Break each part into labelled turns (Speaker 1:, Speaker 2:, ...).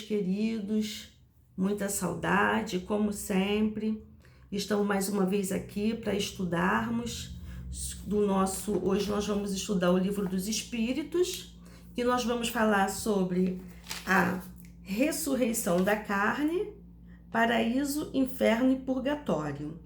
Speaker 1: queridos, muita saudade, como sempre. Estamos mais uma vez aqui para estudarmos hoje nós vamos estudar o Livro dos Espíritos, que nós vamos falar sobre a ressurreição da carne, paraíso, inferno e purgatório.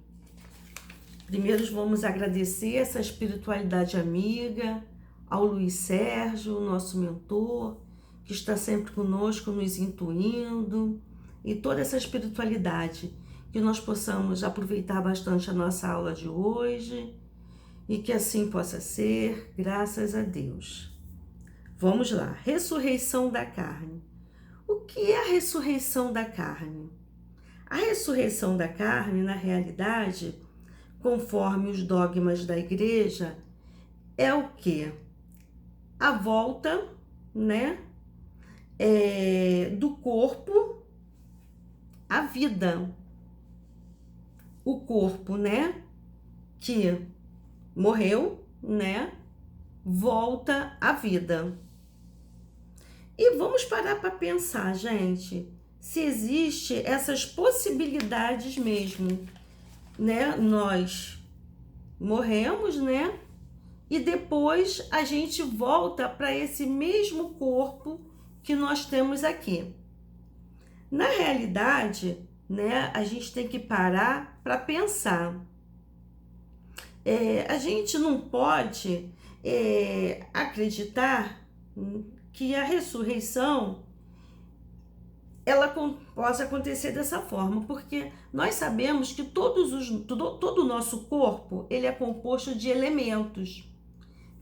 Speaker 1: Primeiro vamos agradecer essa espiritualidade amiga, ao Luiz Sérgio, nosso mentor, que está sempre conosco, nos intuindo, e toda essa espiritualidade, que nós possamos aproveitar bastante a nossa aula de hoje, e que assim possa ser, graças a Deus. Vamos lá, ressurreição da carne. O que é a ressurreição da carne? A ressurreição da carne, na realidade, conforme os dogmas da igreja, é o quê? A volta, do corpo à vida. O corpo, que morreu, volta à vida. E vamos parar para pensar, gente, se existe essas possibilidades mesmo, Nós morremos, e depois a gente volta para esse mesmo corpo que nós temos aqui. Na realidade, a gente tem que parar para pensar. A gente não pode acreditar que a ressurreição ela possa acontecer dessa forma, porque nós sabemos que todo o nosso corpo ele é composto de elementos.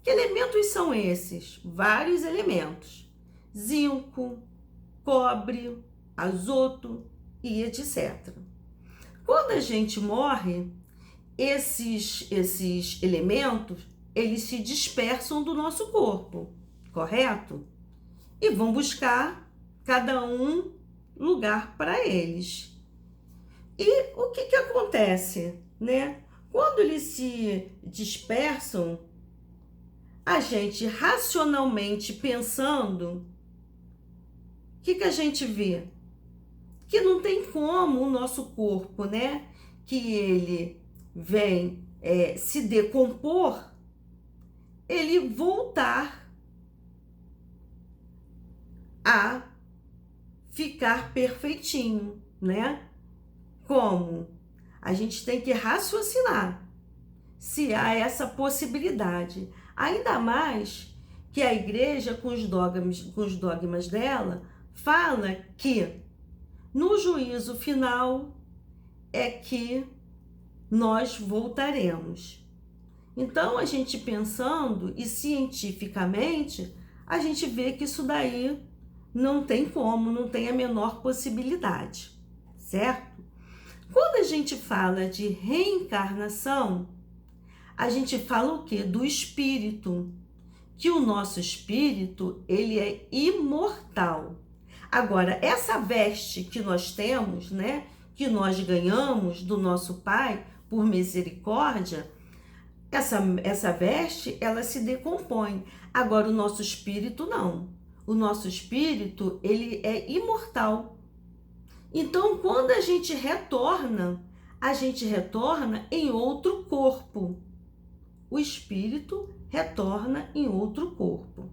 Speaker 1: Que elementos são esses? Vários elementos. Zinco, cobre, azoto e etc. Quando a gente morre, esses elementos, eles se dispersam do nosso corpo, correto? E vão buscar cada um lugar para eles. E o que acontece, Quando eles se dispersam, a gente racionalmente pensando, o que a gente vê? Que não tem como o nosso corpo, que ele vem se decompor, ele voltar a ficar perfeitinho, Como? A gente tem que raciocinar se há essa possibilidade. Ainda mais que a igreja, com os dogmas dela, fala que no juízo final é que nós voltaremos. Então, a gente pensando e cientificamente, a gente vê que isso daí não tem como, não tem a menor possibilidade, certo? Quando a gente fala de reencarnação, a gente fala o quê? Do espírito, que o nosso espírito, ele é imortal. Agora, essa veste que nós temos, que nós ganhamos do nosso Pai, por misericórdia, essa veste, ela se decompõe. Agora, o nosso espírito não. O nosso espírito, ele é imortal. Então, quando a gente retorna em outro corpo. O espírito retorna em outro corpo.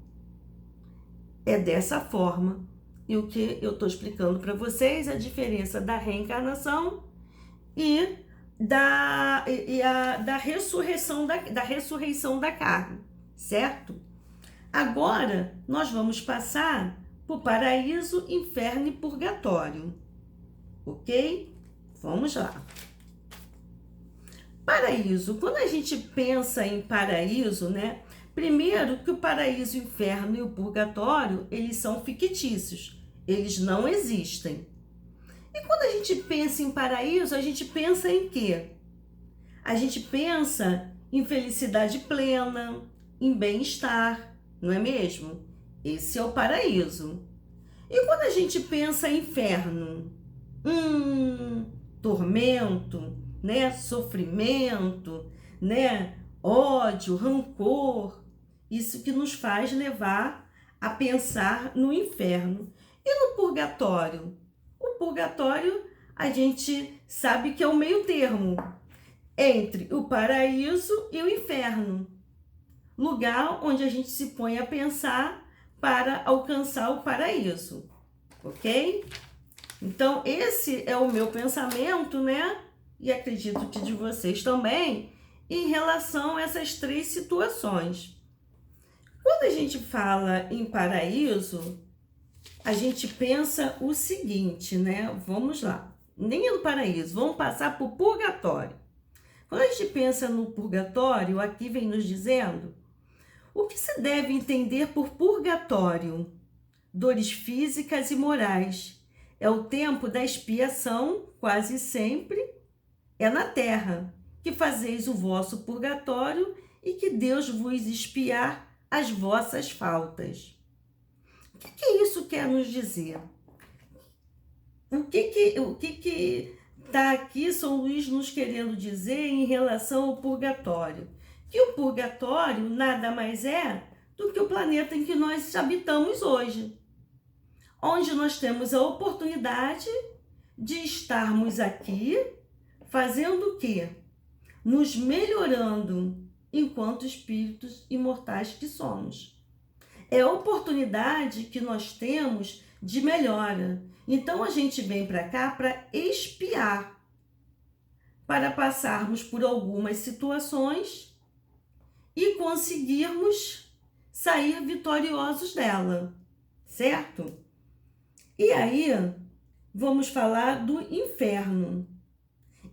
Speaker 1: É dessa forma. E o que eu estou explicando para vocês é a diferença da reencarnação e da ressurreição da carne, certo? Agora, nós vamos passar para o paraíso, inferno e purgatório, ok? Vamos lá. Paraíso, quando a gente pensa em paraíso, primeiro que o paraíso, o inferno e o purgatório, eles são fictícios, eles não existem. E quando a gente pensa em paraíso, a gente pensa em quê? A gente pensa em felicidade plena, em bem-estar, não é mesmo? Esse é o paraíso. E quando a gente pensa em inferno? Tormento, sofrimento, ódio, rancor. Isso que nos faz levar a pensar no inferno. E no purgatório? O purgatório, a gente sabe que é o meio termo entre o paraíso e o inferno. Lugar onde a gente se põe a pensar para alcançar o paraíso, ok? Então, esse é o meu pensamento, né? E acredito que de vocês também, em relação a essas três situações. Quando a gente fala em paraíso, a gente pensa o seguinte, né? Vamos lá. Nem é no paraíso, vamos passar por purgatório. Quando a gente pensa no purgatório, aqui vem nos dizendo o que se deve entender por purgatório. Dores físicas e morais. É o tempo da expiação, quase sempre é na terra, que fazeis o vosso purgatório e que Deus vos expiar as vossas faltas. O que isso quer nos dizer? O que está aqui São Luís nos querendo dizer em relação ao purgatório? Que o purgatório nada mais é do que o planeta em que nós habitamos hoje, onde nós temos a oportunidade de estarmos aqui fazendo o quê? Nos melhorando enquanto espíritos imortais que somos. É a oportunidade que nós temos de melhora. Então a gente vem para cá para expiar, para passarmos por algumas situações e conseguirmos sair vitoriosos dela, certo? E aí, vamos falar do inferno.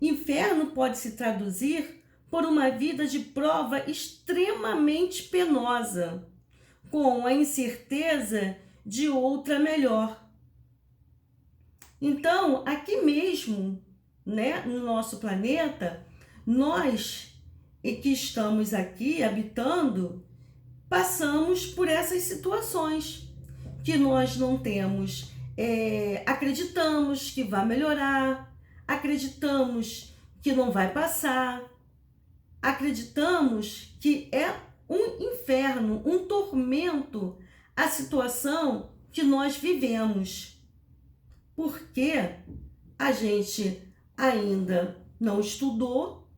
Speaker 1: Inferno pode se traduzir por uma vida de prova extremamente penosa, com a incerteza de outra melhor. Então, aqui mesmo, né, no nosso planeta, nós que estamos aqui habitando, passamos por essas situações que nós não temos, acreditamos que vai melhorar, acreditamos que não vai passar, acreditamos que é um inferno, um tormento a situação que nós vivemos, porque a gente ainda não estudou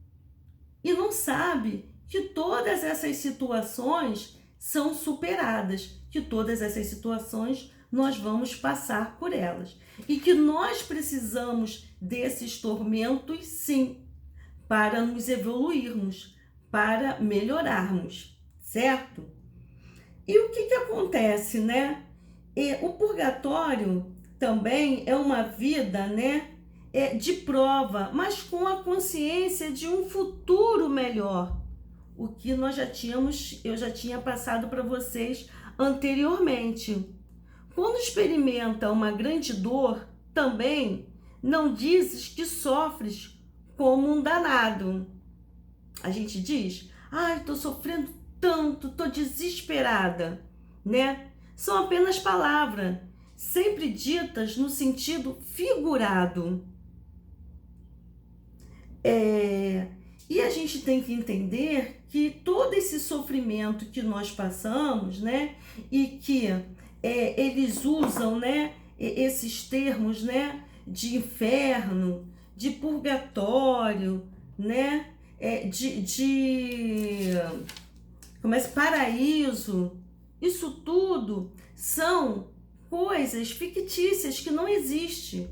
Speaker 1: e não sabe que todas essas situações são superadas, que todas essas situações nós vamos passar por elas e que nós precisamos desses tormentos, sim, para nos evoluirmos, para melhorarmos, certo? E o que acontece, né? O purgatório também é uma vida, né, de prova, mas com a consciência de um futuro melhor. O que eu já tinha passado para vocês anteriormente. Quando experimenta uma grande dor, também não dizes que sofres como um danado. A gente diz, estou sofrendo tanto, estou desesperada, né? São apenas palavras, sempre ditas no sentido figurado. E a gente tem que entender que todo esse sofrimento que nós passamos, né, e que eles usam, né, esses termos, né, de inferno, de purgatório, né, paraíso, isso tudo são coisas fictícias que não existem.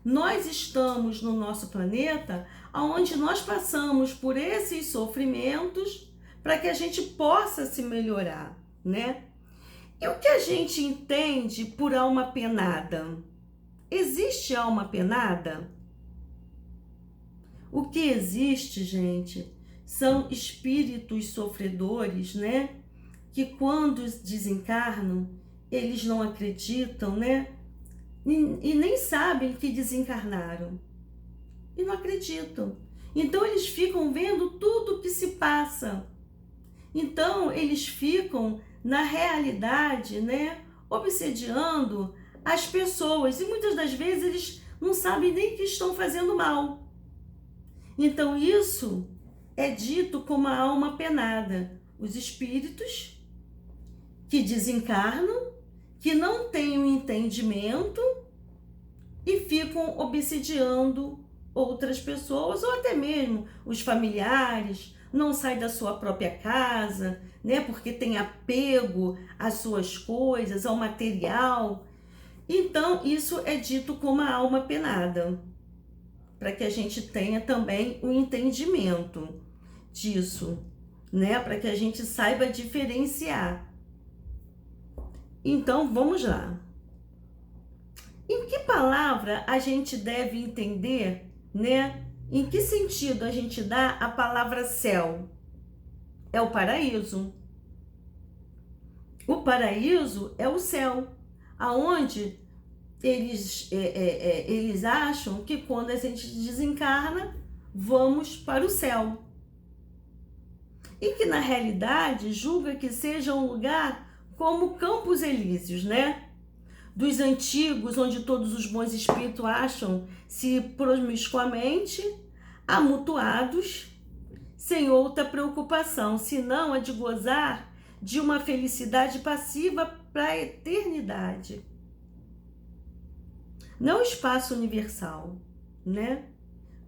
Speaker 1: Nós estamos no nosso planeta onde nós passamos por esses sofrimentos para que a gente possa se melhorar, né? E o que a gente entende por alma penada? Existe alma penada? O que existe, gente, são espíritos sofredores, né? Que quando desencarnam, eles não acreditam, né? E nem sabem que desencarnaram. E não acreditam. Então, eles ficam vendo tudo o que se passa. Então, eles ficam, na realidade, né, obsediando as pessoas. E muitas das vezes, eles não sabem nem que estão fazendo mal. Então, isso é dito como a alma penada. Os espíritos que desencarnam, que não têm o entendimento e ficam obsidiando outras pessoas, ou até mesmo os familiares, não sai da sua própria casa, né? Porque tem apego às suas coisas, ao material. Então, isso é dito como a alma penada, para que a gente tenha também o entendimento disso, né? Para que a gente saiba diferenciar. Então, vamos lá. Em que palavra a gente deve entender, né? Em que sentido a gente dá a palavra céu? É o paraíso. O paraíso é o céu, aonde eles acham que quando a gente desencarna, vamos para o céu. E que na realidade julga que seja um lugar como Campos Elíseos, né? Dos antigos, onde todos os bons espíritos acham-se promiscuamente amutuados, sem outra preocupação, senão a de gozar de uma felicidade passiva para a eternidade. Não o espaço universal, né?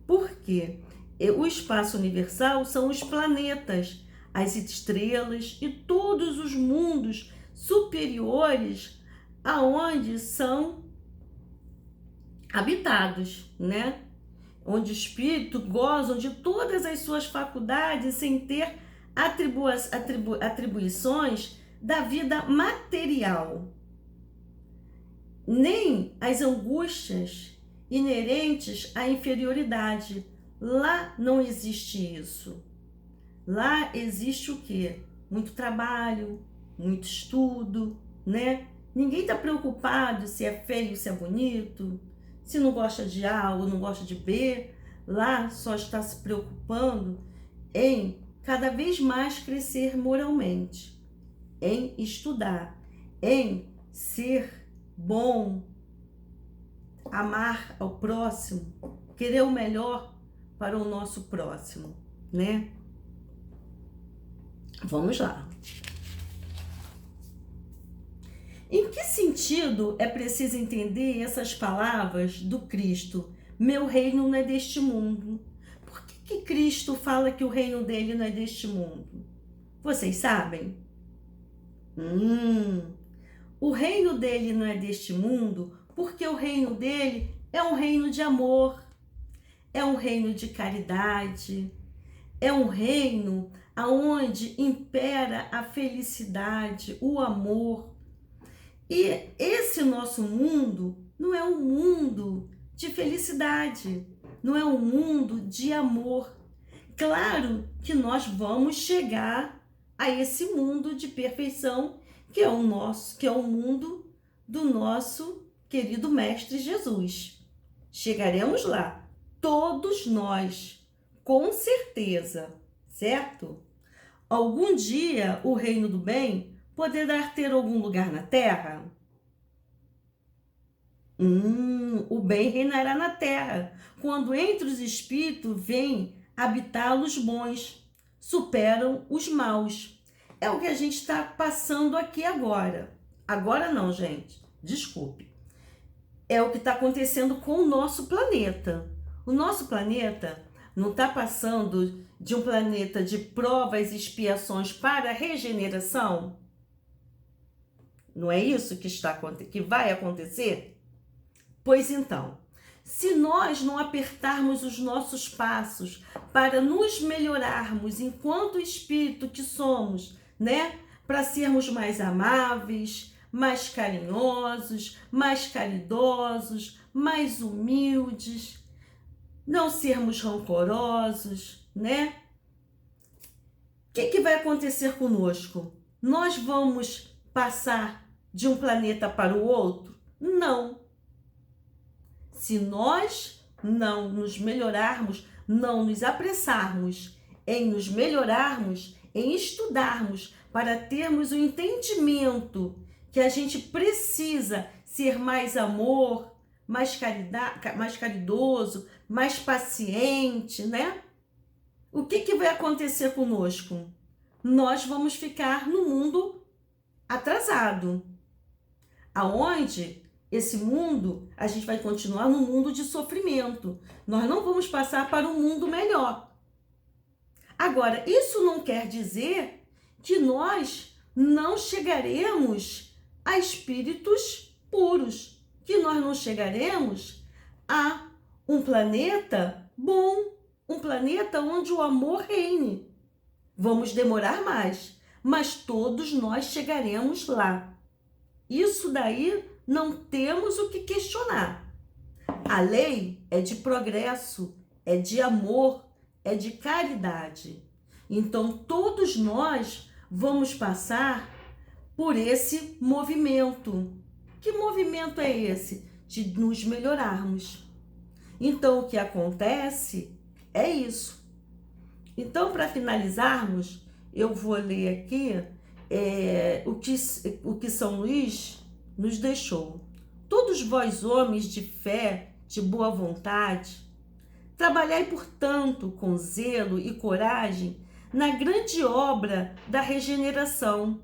Speaker 1: Por quê? O espaço universal são os planetas, as estrelas e todos os mundos superiores aonde são habitados, né? Onde o espírito goza de todas as suas faculdades sem ter atribuições da vida material, nem as angústias inerentes à inferioridade. Lá não existe isso. Lá existe o quê? Muito trabalho, muito estudo, né? Ninguém está preocupado se é feio, se é bonito, se não gosta de A ou não gosta de B. Lá só está se preocupando em cada vez mais crescer moralmente, em estudar, em ser bom, amar ao próximo, querer o melhor para o nosso próximo, né? Vamos lá. Em que sentido é preciso entender essas palavras do Cristo? Meu reino não é deste mundo. Por que Cristo fala que o reino dele não é deste mundo? Vocês sabem? O reino dele não é deste mundo porque o reino dele é um reino de amor, é um reino de caridade, é um reino onde impera a felicidade, o amor. E esse nosso mundo não é um mundo de felicidade, não é um mundo de amor. Claro que nós vamos chegar a esse mundo de perfeição que é o mundo do nosso querido Mestre Jesus. Chegaremos lá, todos nós, com certeza, certo? Algum dia o reino do bem poderá ter algum lugar na terra? O bem reinará na terra, quando entre os espíritos vêm habitar os bons, superam os maus. É o que a gente está passando aqui agora. Agora não, gente, desculpe. É o que está acontecendo com o nosso planeta. O nosso planeta não está passando de um planeta de provas e expiações para regeneração? Não é isso que vai acontecer? Pois então, se nós não apertarmos os nossos passos para nos melhorarmos enquanto espírito que somos, né? Para sermos mais amáveis, mais carinhosos, mais caridosos, mais humildes, não sermos rancorosos, né? O que vai acontecer conosco? Nós vamos passar de um planeta para o outro? Não. Se nós não nos melhorarmos, não nos apressarmos em nos melhorarmos, em estudarmos para termos o entendimento que a gente precisa ser mais amor, mais caridoso, mais paciente, né? O que vai acontecer conosco? Nós vamos ficar no mundo atrasado. aonde esse mundo, a gente vai continuar no mundo de sofrimento. Nós não vamos passar para um mundo melhor. Agora, isso não quer dizer que nós não chegaremos a espíritos puros, que nós não chegaremos a um planeta bom, um planeta onde o amor reine. Vamos demorar mais, mas todos nós chegaremos lá. Isso daí não temos o que questionar. A lei é de progresso, é de amor, é de caridade. Então, todos nós vamos passar por esse movimento. Que movimento é esse? De nos melhorarmos. Então, o que acontece é isso. Então, para finalizarmos, eu vou ler aqui o que São Luís nos deixou. Todos vós, homens de fé, de boa vontade, trabalhai, portanto, com zelo e coragem na grande obra da regeneração,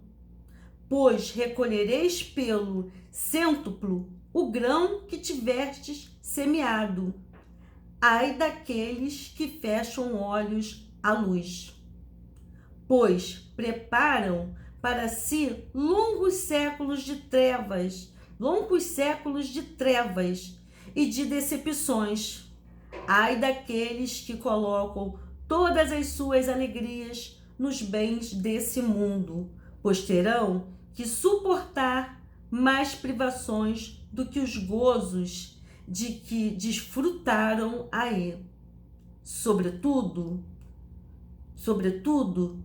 Speaker 1: pois recolhereis pelo cêntuplo o grão que tiverdes semeado. Ai daqueles que fecham olhos à luz, pois preparam para si longos séculos de trevas e de decepções. Ai daqueles que colocam todas as suas alegrias nos bens desse mundo, pois terão que suportar mais privações do que os gozos de que desfrutaram aí. Sobretudo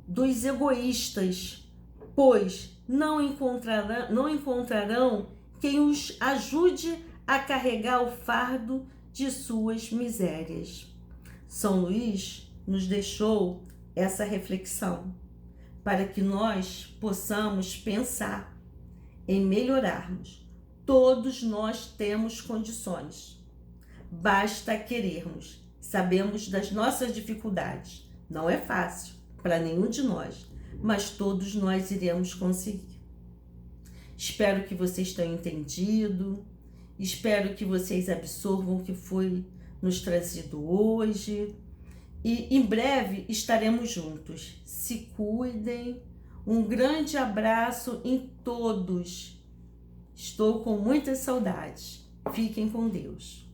Speaker 1: dos egoístas, pois não encontrarão quem os ajude a carregar o fardo de suas misérias. São Luís nos deixou essa reflexão para que nós possamos pensar em melhorarmos. Todos nós temos condições, basta querermos. Sabemos das nossas dificuldades, não é fácil para nenhum de nós, mas todos nós iremos conseguir. Espero que vocês tenham entendido, espero que vocês absorvam o que foi nos trazido hoje e em breve estaremos juntos. Se cuidem, um grande abraço em todos. Estou com muitas saudades. Fiquem com Deus.